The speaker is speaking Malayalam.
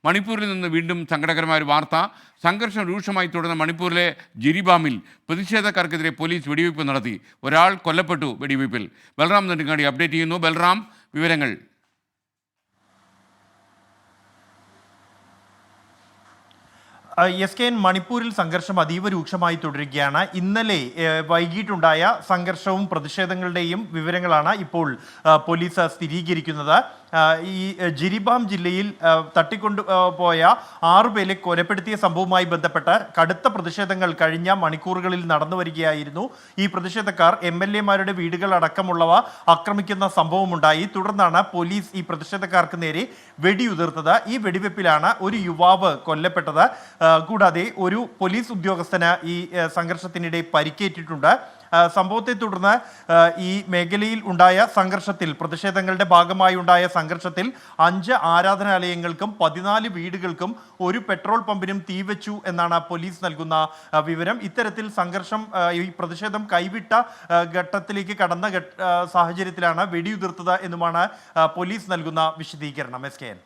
മണിപ്പൂരിൽ നിന്ന് വീണ്ടും സങ്കടകരമായ ഒരു വാർത്ത. സംഘർഷം രൂക്ഷമായി തുടർന്ന മണിപ്പൂരിലെ ജിരിബാമിൽ പ്രതിഷേധക്കാർക്കെതിരെ പോലീസ് വെടിവയ്പ് നടത്തി. ഒരാൾ കൊല്ലപ്പെട്ടു വെടിവയ്പിൽ. ബൽറാം നെടുങ്ങാടി അപ്ഡേറ്റ് ചെയ്യുന്നു. ബൽറാം, വിവരങ്ങൾ. എസ് കെ എൻ, മണിപ്പൂരിൽ സംഘർഷം അതീവ രൂക്ഷമായി തുടരുകയാണ്. ഇന്നലെ വൈകിട്ടുണ്ടായ സംഘർഷവും പ്രതിഷേധങ്ങളുടെയും വിവരങ്ങളാണ് ഇപ്പോൾ പോലീസ് സ്ഥിരീകരിക്കുന്നത്. ഈ ജിരിബാം ജില്ലയിൽ തട്ടിക്കൊണ്ടു പോയ 6 പേരെ കൊലപ്പെടുത്തിയ സംഭവവുമായി ബന്ധപ്പെട്ട് കടുത്ത പ്രതിഷേധങ്ങൾ കഴിഞ്ഞ മണിക്കൂറുകളിൽ നടന്നു വരികയായിരുന്നു. ഈ പ്രതിഷേധക്കാർ MLA-മാരുടെ വീടുകൾ അടക്കമുള്ളവ ആക്രമിക്കുന്ന സംഭവമുണ്ടായി. തുടർന്നാണ് പോലീസ് ഈ പ്രതിഷേധക്കാർക്ക് നേരെ വെടിയുതിർത്തത്. ഈ വെടിവെപ്പിലാണ് ഒരു യുവാവ് കൊല്ലപ്പെട്ടത്. കൂടാതെ ഒരു പോലീസ് ഉദ്യോഗസ്ഥന് ഈ സംഘർഷത്തിനിടെ പരിക്കേറ്റിട്ടുണ്ട്. സംഭവത്തെ തുടർന്ന് ഈ മേഖലയിൽ ഉണ്ടായ സംഘർഷത്തിൽ, പ്രതിഷേധങ്ങളുടെ ഭാഗമായി ഉണ്ടായ സംഘർഷത്തിൽ 5 ആരാധനാലയങ്ങൾക്കും 14 വീടുകൾക്കും ഒരു പെട്രോൾ പമ്പിനും തീവച്ചു എന്നാണ് പോലീസ് നൽകുന്ന വിവരം. ഇത്തരത്തിൽ സംഘർഷം, ഈ പ്രതിഷേധം കൈവിട്ട ഘട്ടത്തിലേക്ക് കടന്ന സാഹചര്യത്തിലാണ് വെടിയുതിർത്തത് എന്നുമാണ് പോലീസ് നൽകുന്ന വിശദീകരണം. S K N.